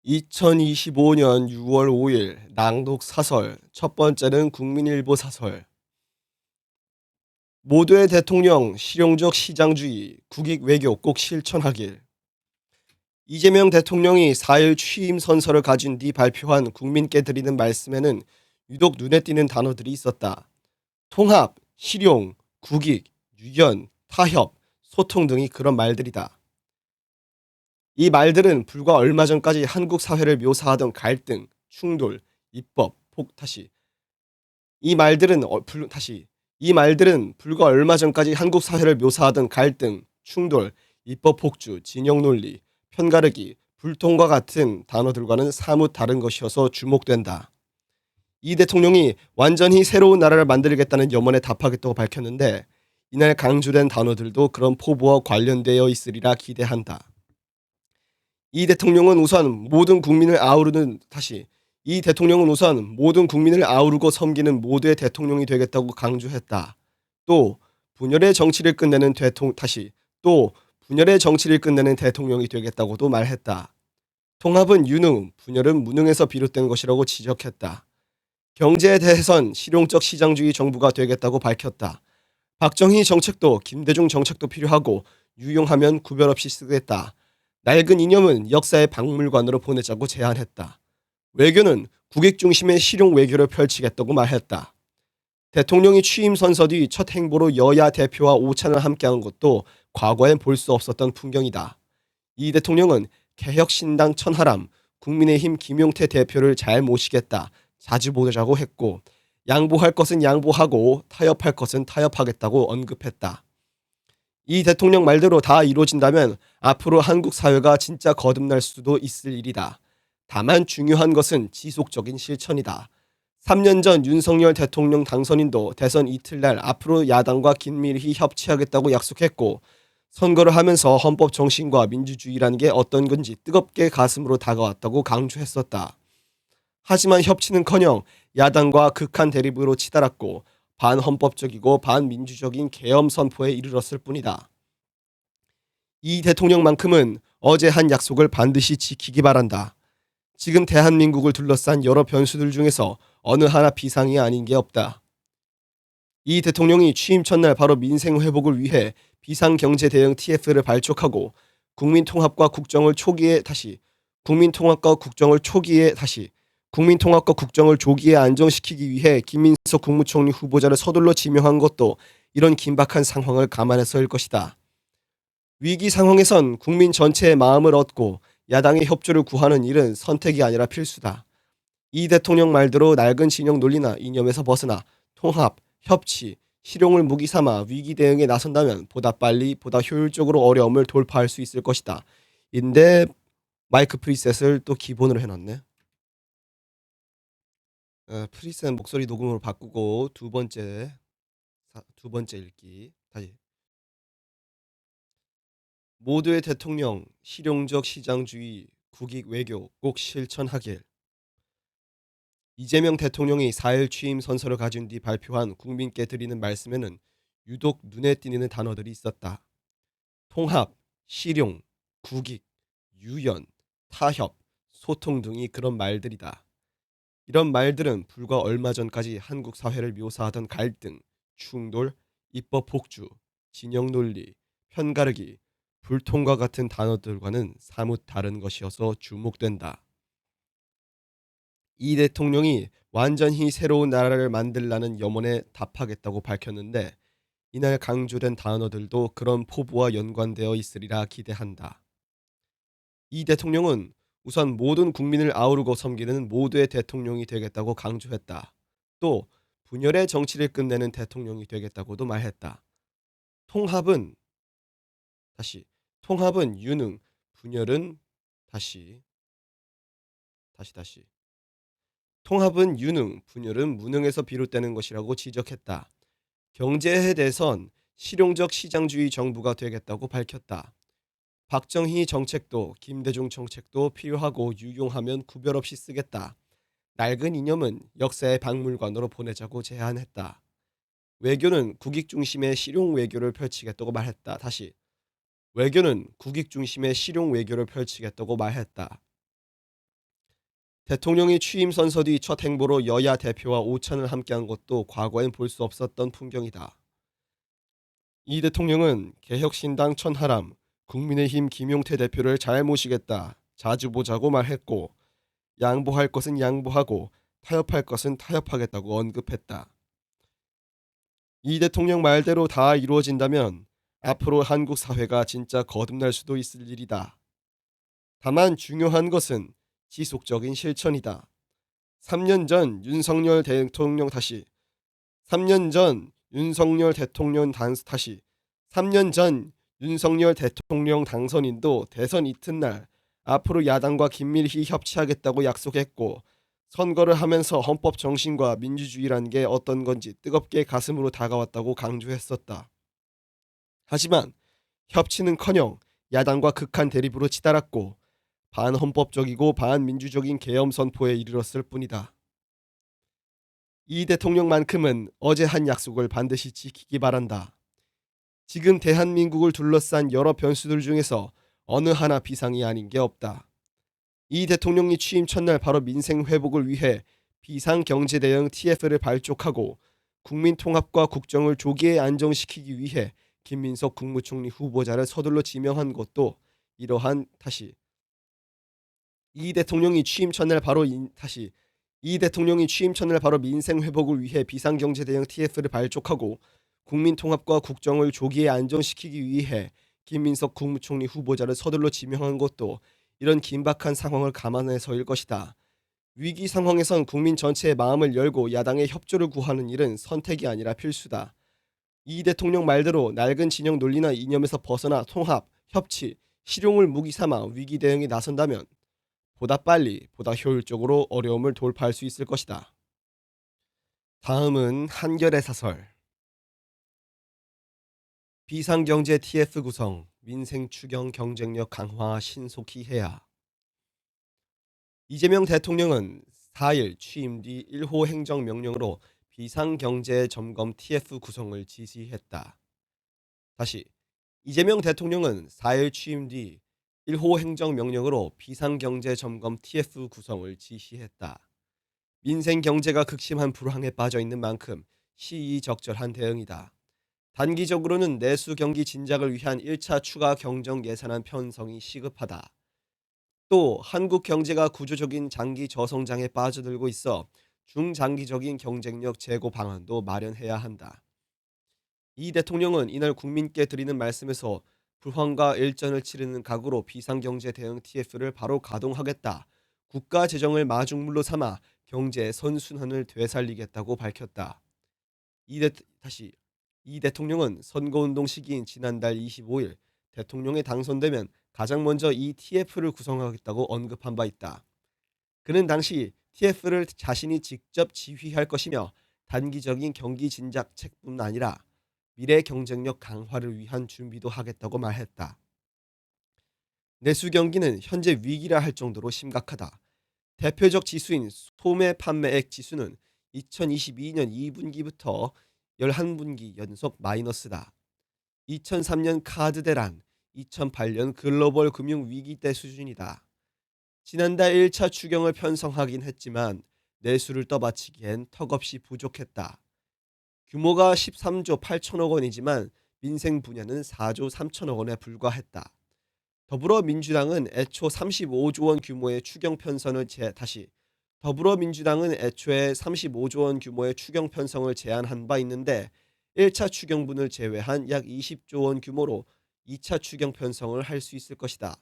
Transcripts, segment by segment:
2025년 6월 5일 낭독 사설 첫 번째는 국민일보 사설. 모두의 대통령 실용적 시장주의 국익 외교 꼭 실천하길. 이재명 대통령이 4일 취임 선서를 가진 뒤 발표한 국민께 드리는 말씀에는 유독 눈에 띄는 단어들이 있었다. 통합, 실용, 국익, 유연, 타협, 소통 등이 그런 말들이다. 이 말들은 불과 얼마 전까지 한국 사회를 묘사하던 갈등, 충돌, 입법, 폭다시 이 말들은 불과 얼마 전까지 한국 사회를 묘사하던 갈등, 충돌, 입법 폭주, 진영 논리, 편가르기, 불통과 같은 단어들과는 사뭇 다른 것이어서 주목된다. 이 대통령이 완전히 새로운 나라를 만들겠다는 염원에 답하겠다고 밝혔는데 이날 강조된 단어들도 그런 포부와 관련되어 있으리라 기대한다. 이 대통령은 우선 모든 국민을 아우르고 섬기는 모두의 대통령이 되겠다고 강조했다. 또 분열의 정치를 끝내는 대통령이 되겠다고도 말했다. 통합은 유능, 분열은 무능에서 비롯된 것이라고 지적했다. 경제에 대해선 실용적 시장주의 정부가 되겠다고 밝혔다. 박정희 정책도 김대중 정책도 필요하고 유용하면 구별 없이 쓰겠다. 낡은 이념은 역사의 박물관으로 보내자고 제안했다. 외교는 국익 중심의 실용 외교를 펼치겠다고 말했다. 대통령이 취임 선서 뒤 첫 행보로 여야 대표와 오찬을 함께한 것도 과거엔 볼 수 없었던 풍경이다. 이 대통령은 개혁신당 천하람, 국민의힘 김용태 대표를 잘 모시겠다, 자주 보자고 했고 양보할 것은 양보하고 타협할 것은 타협하겠다고 언급했다. 이 대통령 말대로 다 이루어진다면 앞으로 한국 사회가 진짜 거듭날 수도 있을 일이다. 다만 중요한 것은 지속적인 실천이다. 3년 전 윤석열 대통령 당선인도 대선 이틀날 앞으로 야당과 긴밀히 협치하겠다고 약속했고 선거를 하면서 헌법 정신과 민주주의라는 게 어떤 건지 뜨겁게 가슴으로 다가왔다고 강조했었다. 하지만 협치는커녕 야당과 극한 대립으로 치달았고 반헌법적이고 반민주적인 계엄 선포에 이르렀을 뿐이다. 이 대통령만큼은 어제 한 약속을 반드시 지키기 바란다. 지금 대한민국을 둘러싼 여러 변수들 중에서 어느 하나 비상이 아닌 게 없다. 이 대통령이 취임 첫날 바로 민생 회복을 위해 비상경제 대응 TF를 발족하고 국민통합과 국정을 조기에 안정시키기 위해 김민석 국무총리 후보자를 서둘러 지명한 것도 이런 긴박한 상황을 감안해서일 것이다. 위기 상황에선 국민 전체의 마음을 얻고 야당의 협조를 구하는 일은 선택이 아니라 필수다. 이 대통령 말대로 낡은 진영 논리나 이념에서 벗어나 통합, 협치, 실용을 무기 삼아 위기 대응에 나선다면 보다 빨리 보다 효율적으로 어려움을 돌파할 수 있을 것이다. 인데 마이크 프리셋을 또 기본으로 해놨네. 프리셋 목소리 녹음으로 바꾸고 두 번째 읽기. 다시. 모두의 대통령 실용적 시장주의 국익 외교 꼭 실천하길. 이재명 대통령이 4일 취임 선서를 가진 뒤 발표한 국민께 드리는 말씀에는 유독 눈에 띄는 단어들이 있었다. 통합, 실용, 국익, 유연, 타협, 소통 등이 그런 말들이다. 이런 말들은 불과 얼마 전까지 한국 사회를 묘사하던 갈등, 충돌, 입법 폭주, 진영 논리, 편가르기, 불통과 같은 단어들과는 사뭇 다른 것이어서 주목된다. 이 대통령이 완전히 새로운 나라를 만들라는 염원에 답하겠다고 밝혔는데 이날 강조된 단어들도 그런 포부와 연관되어 있으리라 기대한다. 이 대통령은 우선 모든 국민을 아우르고 섬기는 모두의 대통령이 되겠다고 강조했다. 또 분열의 정치를 끝내는 대통령이 되겠다고도 말했다. 통합은 다시 통합은 유능, 분열은 다시 다시 다시 통합은 유능, 분열은 무능에서 비롯되는 것이라고 지적했다. 경제에 대해선 실용적 시장주의 정부가 되겠다고 밝혔다. 박정희 정책도 김대중 정책도 필요하고 유용하면 구별 없이 쓰겠다. 낡은 이념은 역사의 박물관으로 보내자고 제안했다. 외교는 국익 중심의 실용 외교를 펼치겠다고 말했다. 다시. 외교는 국익 중심의 실용 외교를 펼치겠다고 말했다. 대통령이 취임 선서 뒤 첫 행보로 여야 대표와 오찬을 함께한 것도 과거엔 볼 수 없었던 풍경이다. 이 대통령은 개혁신당 천하람, 국민의힘 김용태 대표를 잘 모시겠다, 자주 보자고 말했고, 양보할 것은 양보하고 타협할 것은 타협하겠다고 언급했다. 이 대통령 말대로 다 이루어진다면 앞으로 한국 사회가 진짜 거듭날 수도 있을 일이다. 다만 중요한 것은 지속적인 실천이다. 3년 전 윤석열 대통령 다시 3년 전 윤석열 대통령 다시 3년 전 윤석열 대통령 당선인도 대선 이튿날 앞으로 야당과 긴밀히 협치하겠다고 약속했고, 선거를 하면서 헌법 정신과 민주주의란 게 어떤 건지 뜨겁게 가슴으로 다가왔다고 강조했었다. 하지만 협치는커녕 야당과 극한 대립으로 치달았고, 반헌법적이고 반민주적인 계엄 선포에 이르렀을 뿐이다. 이 대통령만큼은 어제 한 약속을 반드시 지키기 바란다. 지금 대한민국을 둘러싼 여러 변수들 중에서 어느 하나 비상이 아닌 게 없다. 이 대통령이 취임 첫날 바로 민생 회복을 위해 비상경제대응 TF를 발족하고 국민 통합과 국정을 조기에 안정시키기 위해 김민석 국무총리 후보자를 서둘러 지명한 것도 이러한 이 대통령이 취임 첫날 바로 민생 회복을 위해 비상경제 대응 TF를 발족하고 국민 통합과 국정을 조기에 안정시키기 위해 김민석 국무총리 후보자를 서둘러 지명한 것도 이런 긴박한 상황을 감안해서일 것이다. 위기 상황에선 국민 전체의 마음을 열고 야당의 협조를 구하는 일은 선택이 아니라 필수다. 이 대통령 말대로 낡은 진영 논리나 이념에서 벗어나 통합, 협치, 실용을 무기 삼아 위기 대응에 나선다면 보다 빨리, 보다 효율적으로 어려움을 돌파할 수 있을 것이다. 다음은 한결의 사설. 비상경제 TF 구성, 민생 추경 경쟁력 강화 신속히 해야. 이재명 대통령은 4일 취임 뒤 1호 행정명령으로 비상경제 점검 TF 구성을 지시했다. 이재명 대통령은 4일 취임 뒤 1호 행정명령으로 비상경제 점검 TF 구성을 지시했다. 민생 경제가 극심한 불황에 빠져 있는 만큼 시의적절한 대응이다. 단기적으로는 내수 경기 진작을 위한 1차 추가 경정 예산안 편성이 시급하다. 또 한국 경제가 구조적인 장기 저성장에 빠져들고 있어 중장기적인 경쟁력 제고 방안도 마련해야 한다. 이 대통령은 이날 국민께 드리는 말씀에서 불황과 일전을 치르는 각오로 비상경제 대응 TF를 바로 가동하겠다. 국가 재정을 마중물로 삼아 경제의 선순환을 되살리겠다고 밝혔다. 이 대통령은 선거운동 시기인 지난달 25일 대통령에 당선되면 가장 먼저 이 TF를 구성하겠다고 언급한 바 있다. 그는 당시 TF를 자신이 직접 지휘할 것이며 단기적인 경기 진작책뿐 아니라 미래 경쟁력 강화를 위한 준비도 하겠다고 말했다. 내수 경기는 현재 위기라 할 정도로 심각하다. 대표적 지수인 소매 판매액 지수는 2022년 2분기부터 11분기 연속 마이너스다. 2003년 카드 대란, 2008년 글로벌 금융 위기 때 수준이다. 지난달 1차 추경을 편성하긴 했지만 내수를 떠받치기엔 턱없이 부족했다. 규모가 13조 8천억 원이지만 민생 분야는 4조 3천억 원에 불과했다. 더불어민주당은 애초 35조 원 규모의 추경 편성을 더불어민주당은 애초에 35조 원 규모의 추경 편성을 제안한 바 있는데 1차 추경분을 제외한 약 20조 원 규모로 2차 추경 편성을 할 수 있을 것이다.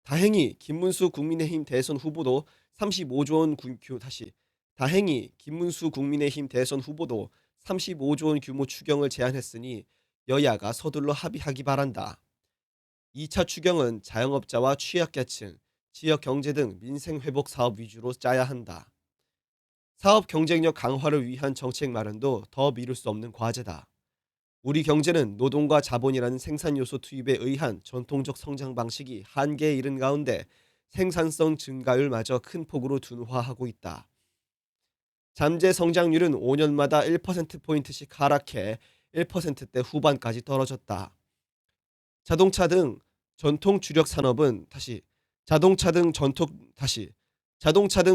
다행히 김문수 국민의힘 대선 후보도 35조 원 규모 추경을 제안했으니 여야가 서둘러 합의하기 바란다. 2차 추경은 자영업자와 취약계층, 지역경제 등 민생회복 사업 위주로 짜야 한다. 사업 경쟁력 강화를 위한 정책 마련도 더 미룰 수 없는 과제다. 우리 경제는 노동과 자본이라는 생산 요소 투입에 의한 전통적 성장 방식이 한계에 이른 가운데 생산성 증가율마저 큰 폭으로 둔화하고 있다. 잠재 성장률은 5년마다 1%포인트씩 하락해 1%대 후반까지 떨어졌다. 자동차 등 전통 주력 산업은 자동차 등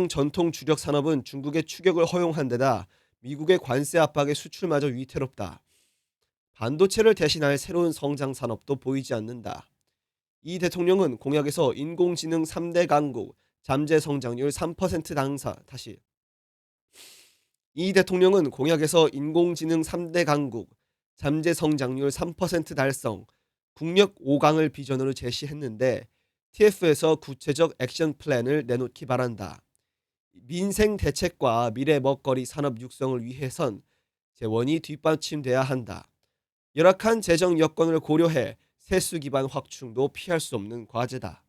전통 주력 산업은 중국의 추격을 허용한 데다 미국의 관세 압박에 수출마저 위태롭다. 반도체를 대신할 새로운 성장 산업도 보이지 않는다. 이 대통령은 공약에서 인공지능 3대 강국, 잠재 성장률 3% 당사 다시 이 대통령은 공약에서 인공지능 3대 강국, 잠재 성장률 3% 달성, 국력 5강을 비전으로 제시했는데 TF에서 구체적 액션 플랜을 내놓기 바란다. 민생 대책과 미래 먹거리 산업 육성을 위해선 재원이 뒷받침돼야 한다. 열악한 재정 여건을 고려해 세수 기반 확충도 피할 수 없는 과제다.